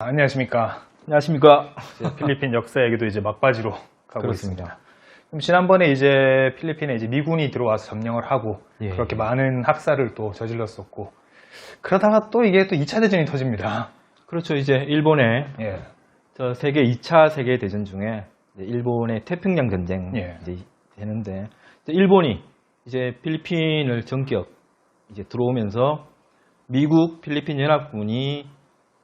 안녕하십니까. 안녕하십니까. 필리핀 역사 얘기도 이제 막바지로 가고 그렇습니다. 있습니다. 그럼 지난번에 이제 필리핀에 이제 미군이 들어와서 점령을 하고 그렇게 많은 학살을 또 저질렀었고 그러다가 또 이게 또 2차 대전이 터집니다. 그렇죠. 이제 일본의 저 세계 2차 세계 대전 중에 이제 일본의 태평양 전쟁 이제 되는데 일본이 이제 필리핀을 전격 이제 들어오면서 미국 필리핀 연합군이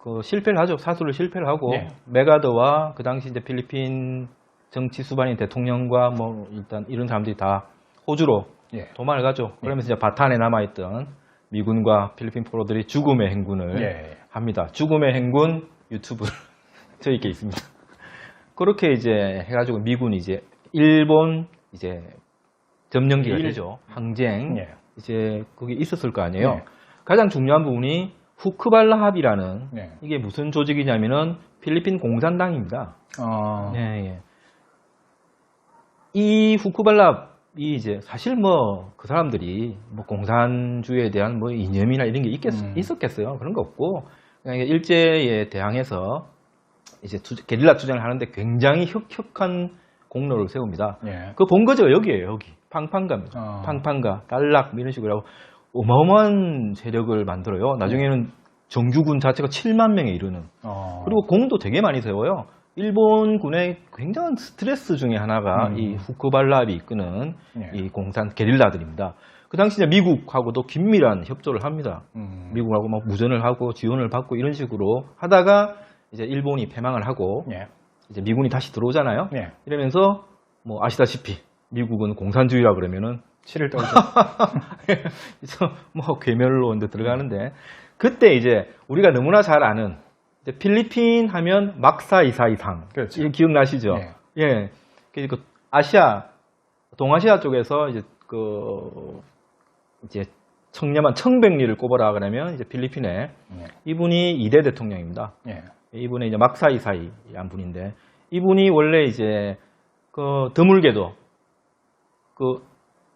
그 실패를 하죠. 사수를 실패를 하고 메가더와 그 당시 이제 필리핀 정치 수반인 대통령과 뭐 일단 이런 사람들이 다 호주로 도망을 가죠. 그러면서 이제 바탄에 남아있던 미군과 필리핀 포로들이 죽음의 행군을 합니다. 죽음의 행군 유튜브를 저희께 있습니다. 그렇게 이제 해가지고 미군이 이제 일본 이제 점령기가 되죠. 항쟁 이제 그게 있었을 거 아니에요. 가장 중요한 부분이 후크발라 합의라는 이게 무슨 조직이냐면은 필리핀 공산당입니다. 이 후크발라 이 이제 사실 뭐 그 사람들이 뭐 공산주의에 대한 뭐 이념이나 이런 게 있었겠어요. 그런 거 없고 그냥 일제에 대항해서 이제 게릴라 투쟁을 하는데 굉장히 혁혁한 공로를 세웁니다. 그 본거지가 여기에요. 여기 팡팡가입니다. 팡팡가, 딸락 이런 식으로 하고 어마어마한 세력을 만들어요. 나중에는 정규군 자체가 7만 명에 이르는. 그리고 공도 되게 많이 세워요. 일본군의 굉장한 스트레스 중에 하나가 이 후크발라합이 이끄는 이 공산 게릴라들입니다. 그 당시 이제 미국하고도 긴밀한 협조를 합니다. 미국하고 막 무전을 하고 지원을 받고 이런 식으로 하다가 이제 일본이 패망을 하고 이제 미군이 다시 들어오잖아요. 이러면서 뭐 아시다시피 미국은 공산주의라 그러면은 치를 떨죠. 그래서 뭐 괴멸로 이제 들어가는데 그때 이제 우리가 너무나 잘 아는 이제 필리핀 하면 막사이사이상 그렇죠. 이거 기억나시죠? 그 아시아 동아시아 쪽에서 이제 이제 청렴한 청백리를 꼽아라 그러면 이제 필리핀에 이분이 2대 대통령입니다. 이분이 이제 막사이사이란 분인데 이분이 원래 이제 드물게도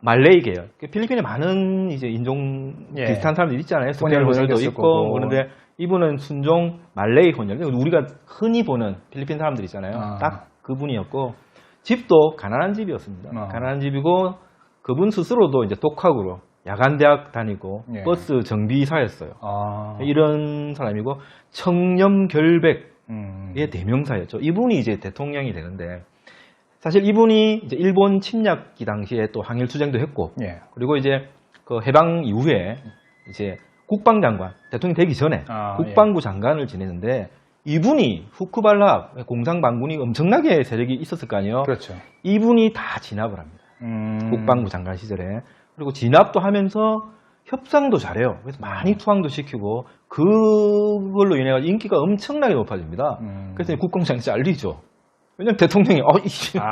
말레이 계열. 필리핀에 많은 이제 인종 비슷한 사람들이 있잖아요. 스페인 혼혈도 있고 그런데 이분은 순종 말레이 혼혈. 우리가 흔히 보는 필리핀 사람들 있잖아요. 딱 그분이었고 집도 가난한 집이었습니다. 가난한 집이고 그분 스스로도 이제 독학으로 야간 대학 다니고 버스 정비사였어요. 이런 사람이고 청렴결백의 대명사였죠. 이분이 이제 대통령이 되는데 사실 이분이 이제 일본 침략기 당시에 또 항일 투쟁도 했고 그리고 이제 그 해방 이후에 이제 국방장관 대통령 되기 전에 국방부 장관을 지내는데 이분이 후크발라 공산반군이 엄청나게 세력이 있었을 거 아니에요. 그렇죠. 이분이 다 진압을 합니다. 국방부 장관 시절에. 그리고 진압도 하면서 협상도 잘해요. 그래서 많이 투항도 시키고 그걸로 인해 인기가 엄청나게 높아집니다. 그래서 국방장관이 잘리죠. 왜냐면 대통령이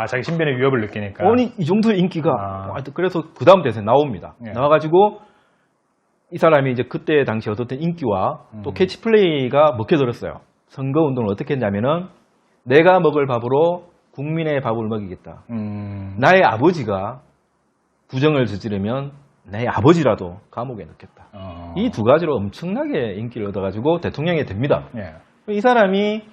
자기 신변의 위협을 느끼니까 아니 이 정도 인기가 그래서 그 다음 대선에 나옵니다. 나와가지고 이 사람이 이제 그때 당시 얻었던 인기와 또 캐치플레이가 먹혀들었어요. 선거운동을 어떻게 했냐면은 내가 먹을 밥으로 국민의 밥을 먹이겠다. 나의 아버지가 부정을 저지르면 내 아버지라도 감옥에 넣겠다. 이 두 가지로 엄청나게 인기를 얻어가지고 대통령이 됩니다. 이 사람이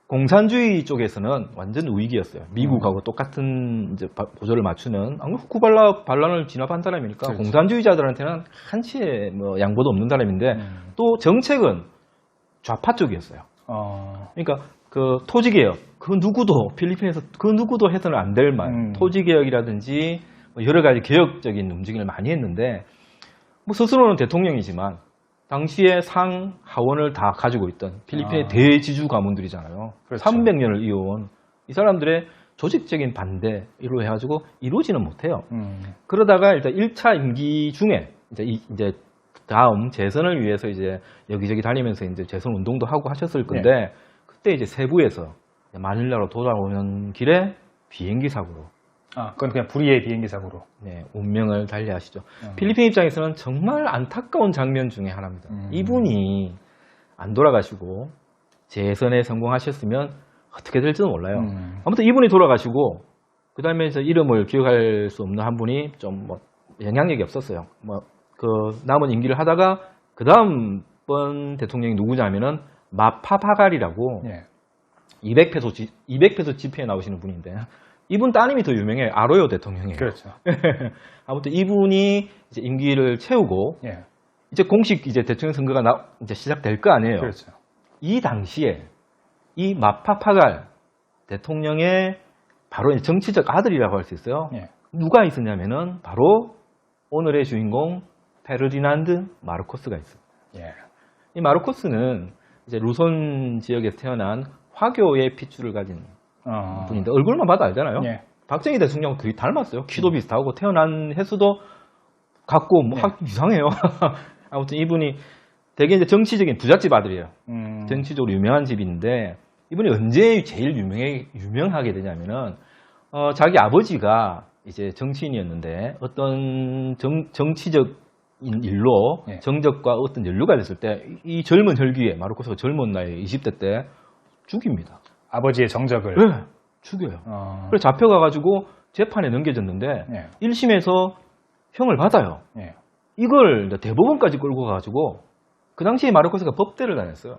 공산주의 쪽에서는 완전 우익이었어요. 미국하고 똑같은 이제 보조를 맞추는 후크발라를 진압한 사람이니까 그렇죠. 공산주의자들한테는 한치의 뭐 양보도 없는 사람인데 또 정책은 좌파 쪽이었어요. 그러니까 그 토지개혁 필리핀에서 그 누구도 해서는 안 될 말 토지개혁이라든지 여러 가지 개혁적인 움직임을 많이 했는데 뭐 스스로는 대통령이지만 당시에 상하원을 다 가지고 있던 필리핀의 대지주 가문들이잖아요. 그렇죠. 300년을 300년을 이어온 이 사람들의 조직적인 반대로 해가지고 이루어지는 못해요. 그러다가 일단 1차 임기 중에 이제 다음 재선을 위해서 이제 여기저기 다니면서 이제 재선 운동도 하고 하셨을 건데 그때 이제 세부에서 마닐라로 돌아오는 길에 비행기 사고로. 그건 그냥 불의의 비행기 사고로. 운명을 달리하시죠. 필리핀 입장에서는 정말 안타까운 장면 중에 하나입니다. 이분이 안 돌아가시고 재선에 성공하셨으면 어떻게 될지도 몰라요. 아무튼 이분이 돌아가시고 그 다음에 이름을 기억할 수 없는 한 분이 좀 뭐 영향력이 없었어요. 뭐 그 남은 임기를 하다가 그 다음 번 대통령이 누구냐면은 마파파갈이라고 예. 200페소 지폐에 나오시는 분인데 이분 따님이 더 유명해요. 아로요 대통령이에요. 그렇죠. 아무튼 이분이 이제 임기를 채우고 예. 이제 공식 이제 대통령 선거가 이제 시작될 거 아니에요. 그렇죠. 이 당시에 이 마파파갈 대통령의 바로 이제 정치적 아들이라고 할 수 있어요. 예. 누가 있었냐면은 바로 오늘의 주인공 페르디난드 마르코스가 있어요. 예. 이 마르코스는 이제 루손 지역에서 태어난 화교의 핏줄을 가진 분인데 얼굴만 봐도 알잖아요. 예. 박정희 대통령하고 거의 닮았어요. 키도 비슷하고 태어난 횟수도 같고 뭐 이상해요. 아무튼 이분이 되게 이제 정치적인 부잣집 아들이에요. 정치적으로 유명한 집인데 이분이 언제 제일 유명하게 되냐면은 자기 아버지가 이제 정치인이었는데 어떤 정치적 일로 예. 정적과 어떤 연루가 됐을 때 이 젊은 혈기에 마르코스가 젊은 나이에 20대 때 죽입니다. 아버지의 정적을. 네, 죽여요. 그래서 잡혀가가지고 재판에 넘겨졌는데 예. 1심에서 형을 받아요. 예. 이걸 대법원까지 끌고 가가지고 그 당시에 마르코스가 법대를 다녔어요.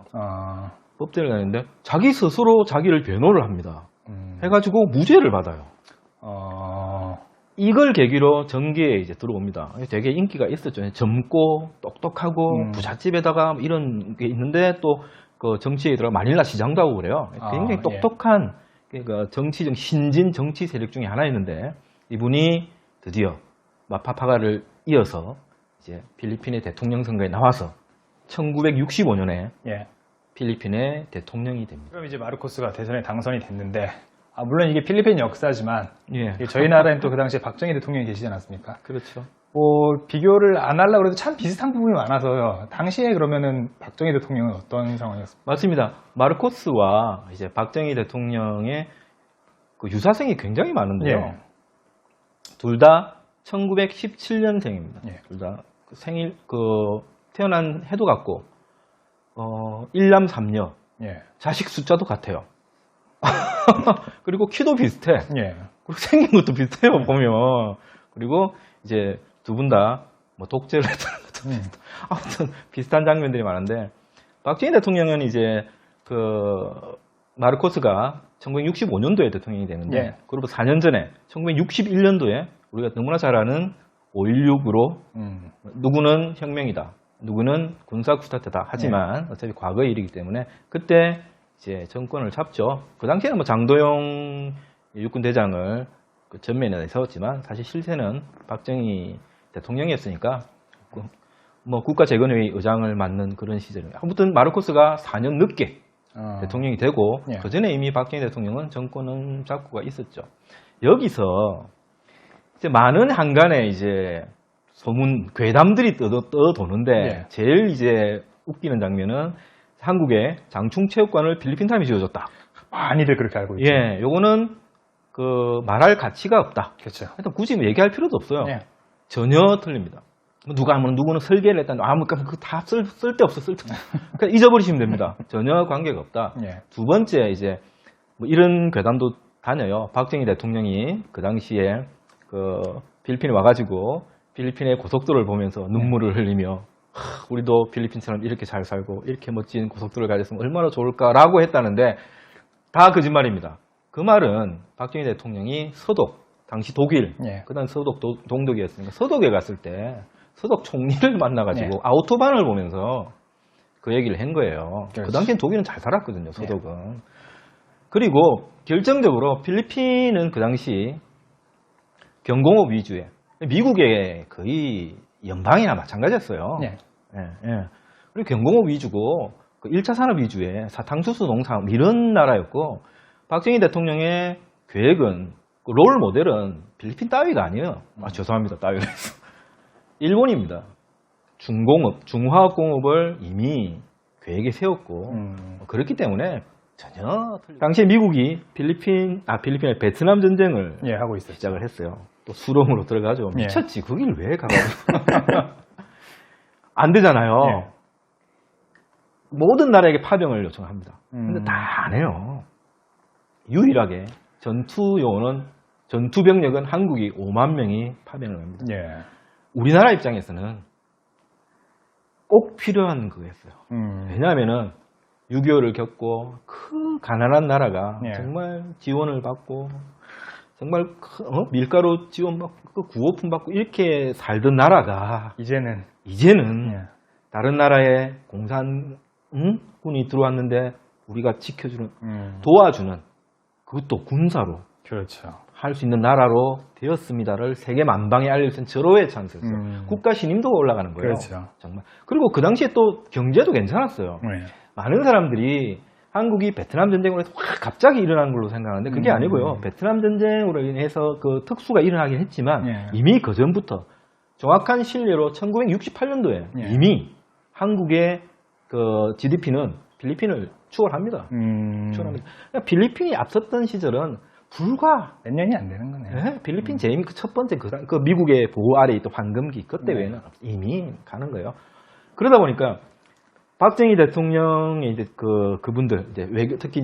법대를 다녔는데 자기 스스로 자기를 변호를 합니다. 해가지고 무죄를 받아요. 이걸 계기로 정계에 이제 들어옵니다. 되게 인기가 있었죠. 젊고 똑똑하고 부잣집에다가 이런 게 있는데 또 그 정치에 들어가 마닐라 시장도 하고 그래요. 굉장히 똑똑한 그러니까 정치적 신진 정치 세력 중에 하나였는데 이분이 드디어 마파파가를 이어서 이제 필리핀의 대통령 선거에 나와서 1965년에 예. 필리핀의 대통령이 됩니다. 그럼 이제 마르코스가 대선에 당선이 됐는데, 물론 이게 필리핀 역사지만, 예, 저희 나라엔 또 그 당시에 박정희 대통령이 계시지 않았습니까? 그렇죠. 비교를 안 하려고 해도 참 비슷한 부분이 많아서요. 당시에 그러면은 박정희 대통령은 어떤 상황이었습니까? 맞습니다. 마르코스와 이제 박정희 대통령의 그 유사성이 굉장히 많은데요. 예. 둘 다 1917년생입니다. 예. 둘 다 생일 태어난 해도 같고 1남 3녀. 예. 자식 숫자도 같아요. 그리고 키도 비슷해. 예. 그리고 생긴 것도 비슷해요, 보면. 그리고 이제 두 분 다 뭐 독재를 했다는 것도 비슷해. 아무튼 비슷한 장면들이 많은데, 박정희 대통령은 이제 마르코스가 1965년도에 대통령이 되는데, 예. 그리고 4년 전에 1961년도에 우리가 너무나 잘 아는 5.16으로 누구는 혁명이다, 누구는 군사 쿠데타다 하지만 어차피 과거의 일이기 때문에 그때 이제 정권을 잡죠. 그 당시에는 뭐 장도영 육군 대장을 그 전면에 세웠지만 사실 실세는 박정희 대통령이었으니까 뭐 국가재건회의 의장을 맡는 그런 시절입니다. 아무튼 마르코스가 4년 늦게 대통령이 되고 예. 그 전에 이미 박정희 대통령은 정권은 잡고가 있었죠. 여기서 이제 많은 한간에 이제 소문 괴담들이 떠도는데 예. 제일 이제 웃기는 장면은 한국에 장충체육관을 필리핀 사람이 지어줬다. 많이들 그렇게 알고 있죠. 예, 요거는 말할 가치가 없다. 그렇죠. 하여튼 굳이 뭐 얘기할 필요도 없어요. 예. 전혀 틀립니다. 누구는 설계를 했다. 그거 다 쓸데없어, 쓸데없어. 그냥 잊어버리시면 됩니다. 전혀 관계가 없다. 예. 두 번째, 이제, 뭐 이런 괴담도 다녀요. 박정희 대통령이 그 당시에 필리핀에 와가지고 필리핀의 고속도로를 보면서 눈물을 흘리며 우리도 필리핀처럼 이렇게 잘 살고 이렇게 멋진 고속도로를 가졌으면 얼마나 좋을까라고 했다는데 다 거짓말입니다. 그 말은 박정희 대통령이 서독, 당시 독일, 예. 그 다음 서독 동독이었으니까 서독에 갔을 때 서독 총리를 만나가지고 예. 아우토반을 보면서 그 얘기를 한 거예요. 그렇지. 그 당시엔 독일은 잘 살았거든요, 서독은. 그리고 결정적으로 필리핀은 그 당시 경공업 위주의 미국의 거의 연방이나 마찬가지였어요. 예. 예. 그리고 경공업 위주고 1차 산업 위주의 사탕수수 농산업 이런 나라였고 박정희 대통령의 계획은 롤 모델은 필리핀 따위가 아니에요. 죄송합니다. 따위가 있어. 일본입니다. 중화학공업을 이미 계획에 세웠고 그렇기 때문에 전혀 당시에 미국이 필리핀의 베트남 전쟁을 예, 하고 있었죠. 시작을 했어요. 또 수렁으로 들어가죠. 예. 미쳤지. 거길 왜 가가지고. 안 되잖아요. 예. 모든 나라에게 파병을 요청합니다. 근데 다 안 해요. 유일하게 전투 병력은 한국이 5만 명이 파병을 합니다. 예. 우리나라 입장에서는 꼭 필요한 거였어요. 왜냐하면은 6.25를 겪고 그 가난한 나라가 예. 정말 지원을 받고 정말 밀가루 지원받고 구호품 받고 이렇게 살던 나라가 이제는 예. 다른 나라에 공산군이 들어왔는데 우리가 지켜주는 도와주는 그것도 군사로 그렇죠. 할 수 있는 나라로 되었습니다를 세계 만방에 알려준 절호의 찬스였어요. 국가 신임도가 올라가는 거예요. 그렇죠. 정말. 그리고 그 당시에 또 경제도 괜찮았어요. 네. 많은 사람들이 한국이 베트남 전쟁으로 해서 확 갑자기 일어난 걸로 생각하는데 그게 아니고요. 베트남 전쟁으로 인해서 그 특수가 일어나긴 했지만 예. 이미 그 전부터 정확한 신뢰로 1968년도에 예. 이미 한국의 그 GDP는 필리핀을 추월합니다. 추월합니다. 그러니까 필리핀이 앞섰던 시절은 불과 몇 년이 안 되는 거네요. 네, 필리핀 재임 그 첫 번째 그 미국의 보호 아래 있던 황금기 그때 외에는 이미 가는 거예요. 그러다 보니까 박정희 대통령의 이제 그분들 이제 특히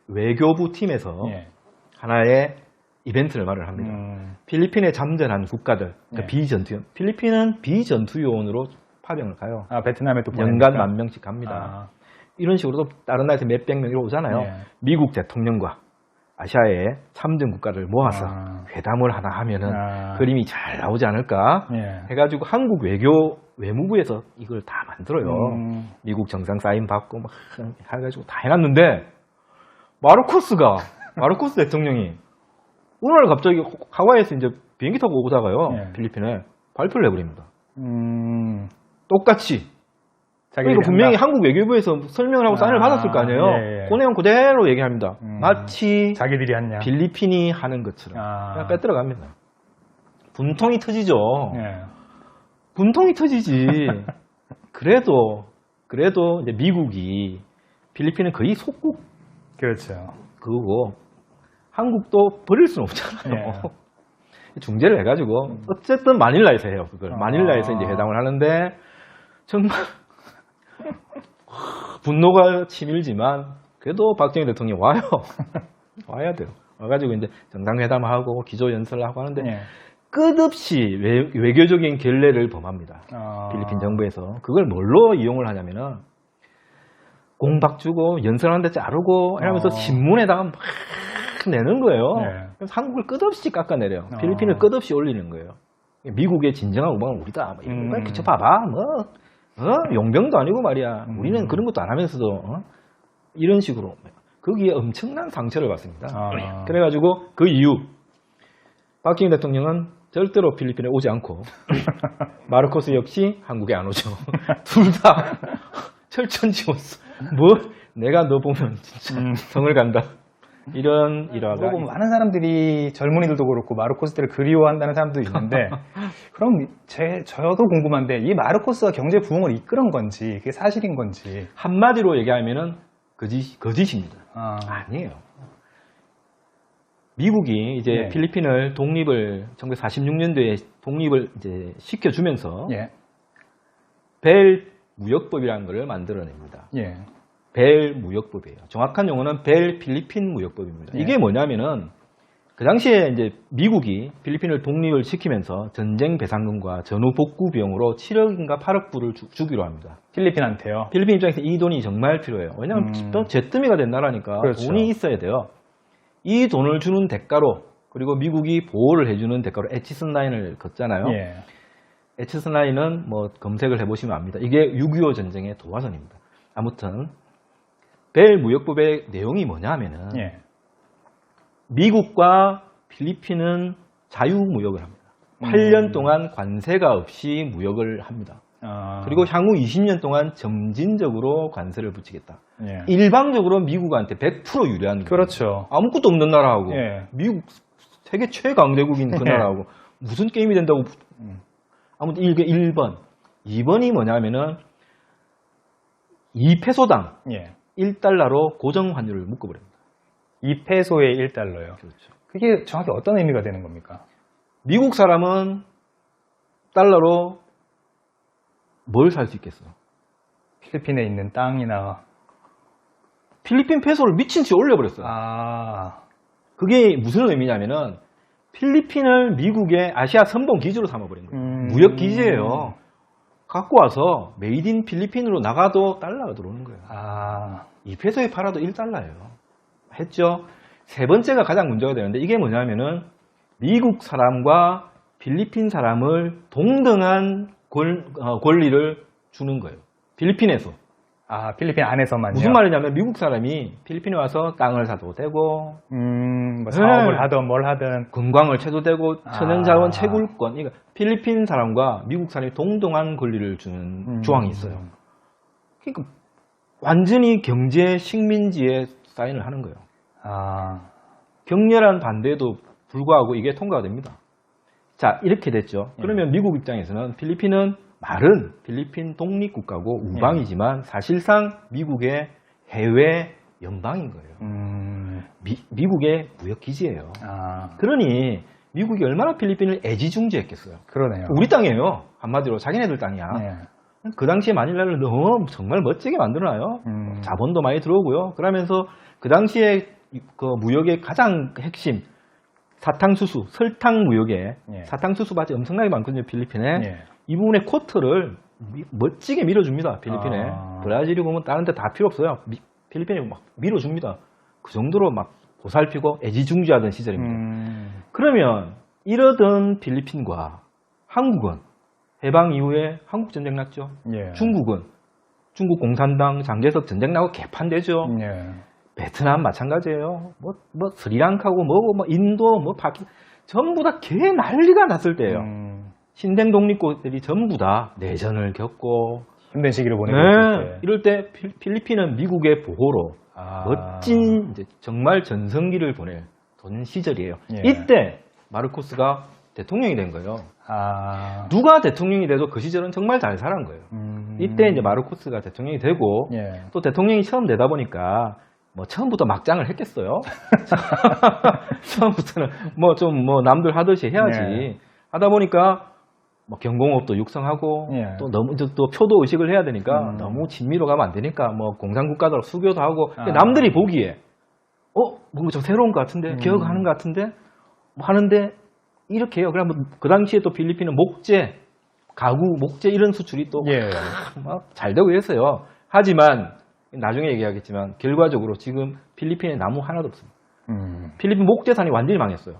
외교부 팀에서 예. 하나의 이벤트를 마련합니다. 필리핀에 잠전한 국가들, 그러니까 예. 비전투요원. 필리핀은 비전투요원으로 파병을 가요. 아, 베트남에 또 연간 보내니까? 10,000명씩 갑니다. 아, 이런 식으로도 다른 나라에서 몇백 명이 오잖아요. 예. 미국 대통령과 아시아의 참전 국가를 모아서 회담을 하나 하면은 그림이 잘 나오지 않을까 예. 해가지고 한국 외무부에서 이걸 다 만들어요. 미국 정상 사인 받고 막 해가지고 다 해놨는데 마르코스 대통령이 어느 날 갑자기 하와이에서 이제 비행기 타고 오다가요. 예. 필리핀에 발표를 해버립니다. 음, 똑같이. 그러니까 분명히 한국 외교부에서 설명을 하고 사인을 받았을 거 아니에요. 예, 예. 그 내용 그대로 얘기합니다. 마치 자기들이 했냐. 필리핀이 하는 것처럼 그냥 빼들어갑니다. 분통이 터지죠. 예. 분통이 터지지. 그래도 이제 미국이 필리핀은 거의 속국 그렇죠. 그거고 한국도 버릴 수는 없잖아요. 예. 중재를 해가지고 어쨌든 마닐라에서 해요. 그걸 마닐라에서 이제 회담을 하는데 정말 분노가 치밀지만 그래도 박정희 대통령이 와요. 와야 돼요. 와가지고 이제 정상회담하고 기조연설하고 하는데 예. 끝없이 외교적인 결례를 범합니다. 필리핀 정부에서. 그걸 뭘로 이용을 하냐면은 공박 주고 연설하는데 자르고 이러면서 신문에다가 막 내는 거예요. 예. 그래서 한국을 끝없이 깎아내려요. 필리핀을 끝없이 올리는 거예요. 미국의 진정한 우방은 우리다. 뭐 이런 걸 비춰봐봐. 용병도 아니고 말이야. 우리는 그런 것도 안 하면서도 이런 식으로 거기에 엄청난 상처를 받습니다. 그래가지고 그 이후 박정희 대통령은 절대로 필리핀에 오지 않고 마르코스 역시 한국에 안 오죠. 둘 다 철천지웠어. 내가 너 보면 진짜 성을 간다. 이런 일화가 물어보면 많은 사람들이 젊은이들도 그렇고 마르코스 때를 그리워한다는 사람도 있는데 그럼 저도 궁금한데 이 마르코스가 경제 부흥을 이끌은 건지 그게 사실인 건지 한마디로 얘기하면은 거짓입니다. 아니에요. 미국이 이제 예. 필리핀을 1946년도에 독립을 이제 시켜주면서 예. 벨 무역법이라는 것을 만들어냅니다. 예. 벨 무역법이에요. 정확한 용어는 벨 필리핀 무역법입니다. 예. 이게 뭐냐면은 그 당시에 이제 미국이 필리핀을 독립을 시키면서 전쟁 배상금과 전후 복구 비용으로 7억인가 8억 불을 주기로 합니다. 필리핀한테요. 필리핀 입장에서 이 돈이 정말 필요해요. 왜냐하면 또 잿더미가 된 나라니까 그렇죠. 돈이 있어야 돼요. 이 돈을 주는 대가로 그리고 미국이 보호를 해주는 대가로 에치슨 라인을 걷잖아요. 예. 에치슨 라인은 뭐 검색을 해보시면 압니다. 이게 6.25 전쟁의 도화선입니다. 아무튼 벨 무역법의 내용이 뭐냐면은 예. 미국과 필리핀은 자유무역을 합니다. 8년 동안 관세가 없이 무역을 합니다. 그리고 향후 20년 동안 점진적으로 관세를 붙이겠다. 예. 일방적으로 미국한테 100% 유리한 그렇죠. 아무것도 없는 나라하고 예. 미국 세계 최강대국인 그 나라하고 무슨 게임이 된다고. 아무튼 이게 1번. 2번이 뭐냐면은 2페소당 예. 1달러로 고정 환율을 묶어버립니다. 2페소에 1달러요. 그렇죠. 그게 정확히 어떤 의미가 되는 겁니까? 미국 사람은 달러로 뭘 살 수 있겠어? 필리핀에 있는 땅이나 필리핀 페소를 미친듯이 올려버렸어요. 그게 무슨 의미냐면은 필리핀을 미국의 아시아 선봉 기지로 삼아버린 거예요. 무역 기지예요. 갖고 와서 메이드 인 필리핀으로 나가도 달러가 들어오는 거예요. 아, 2페소에 팔아도 1달러예요. 했죠? 세 번째가 가장 문제가 되는데 이게 뭐냐면은 미국 사람과 필리핀 사람을 동등한 권리를 주는 거예요. 필리핀에서. 아, 필리핀 안에서만요? 무슨 말이냐면 미국 사람이 필리핀에 와서 땅을 사도 되고 뭐 사업을 네. 하든 뭘 하든. 금광을 채도 되고 천연자원 아. 채굴권. 그러니까 필리핀 사람과 미국 사람이 동등한 권리를 주는 조항이 있어요. 그러니까 완전히 경제 식민지에 사인을 하는 거예요. 아, 격렬한 반대에도 불구하고 이게 통과가 됩니다. 자, 이렇게 됐죠. 그러면 미국 입장에서는 필리핀은 말은 필리핀 독립국가고 우방이지만 사실상 미국의 해외 연방인 거예요. 미국의 무역기지예요. 아, 그러니 미국이 얼마나 필리핀을 애지중지했겠어요. 그러네요. 우리 땅이에요. 한마디로 자기네들 땅이야. 네. 그 당시에 마닐라를 너무 정말 멋지게 만들어놔요. 자본도 많이 들어오고요. 그러면서 그 당시에 그 무역의 가장 핵심 사탕수수, 설탕 무역에 예. 사탕수수 밭이 엄청나게 많거든요. 필리핀에. 예. 이 부분의 쿼터를 멋지게 밀어줍니다. 필리핀에. 아. 브라질이 보면 다른 데 다 필요 없어요. 필리핀에 막 밀어줍니다. 그 정도로 막 보살피고 애지중지하던 시절입니다. 그러면 이러던 필리핀과 한국은 해방 이후에 한국 전쟁 났죠. 예. 중국은 중국 공산당 장개석 전쟁 나고 개판되죠. 예. 베트남 마찬가지예요. 뭐 스리랑카고 뭐 인도 뭐 파키 전부 다 개 난리가 났을 때예요. 신생 독립국들이 전부 다 내전을 겪고 힘든 시기를 보내고 있을 때. 이럴 때 필리핀은 미국의 보호로 아. 멋진 이제 정말 전성기를 보내던 시절이에요. 예. 이때 마르코스가 대통령이 된 거예요. 아. 누가 대통령이 돼도 그 시절은 정말 잘 살은 거예요. 이때 이제 마르코스가 대통령이 되고 예. 또 대통령이 처음 되다 보니까 뭐 처음부터 막장을 했겠어요. 처음부터는 뭐 남들 하듯이 해야지. 예. 하다 보니까 뭐 경공업도 육성하고 예. 또 너무 또 표도 의식을 해야 되니까 너무 친미로 가면 안 되니까 뭐 공산국가도 수교도 하고 아. 남들이 보기에 뭔가 좀 새로운 것 같은데 기억하는 것 같은데 뭐 하는데 이렇게 해요. 그러면 그 당시에 또 필리핀은 목재, 가구, 목재 이런 수출이 또 예. 잘 되고 했어요. 하지만 나중에 얘기하겠지만 결과적으로 지금 필리핀에 나무 하나도 없습니다. 필리핀 목재산이 완전히 망했어요.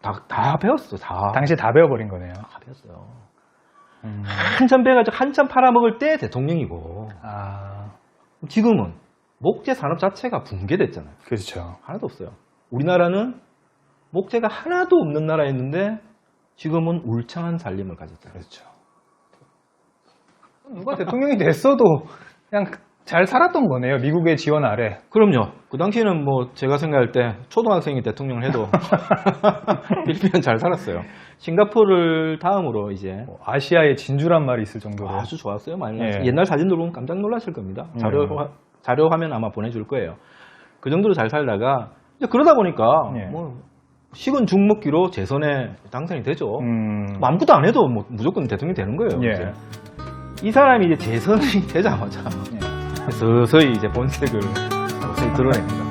다 베었어. 다 당시에 다 배워버린 거네요. 베었어요. 한참 베가지고 한참 팔아먹을 때 대통령이고 아. 지금은 목재 산업 자체가 붕괴됐잖아요. 그렇죠. 하나도 없어요. 우리나라는 목재가 하나도 없는 나라였는데 지금은 울창한 살림을 가졌잖아요. 그렇죠. 누가 대통령이 됐어도 그냥 잘 살았던 거네요. 미국의 지원 아래. 그럼요. 그 당시에는 뭐 제가 생각할 때 초등학생이 대통령을 해도 필리핀은 잘 살았어요. 싱가포르를 다음으로 이제 아시아의 진주란 말이 있을 정도로. 아주 좋았어요. 많이 예. 옛날 사진들 보면 깜짝 놀라실 겁니다. 자료 화면 아마 보내줄 거예요. 그 정도로 잘 살다가 이제 그러다 보니까 예. 뭐 식은 죽 먹기로 재선에 당선이 되죠. 뭐 아무것도 안 해도 뭐 무조건 대통령이 되는 거예요. 예. 이제. 이 사람이 이제 재선이 되자마자 예. 서서히 이제 본색을 서서히 드러냅니다.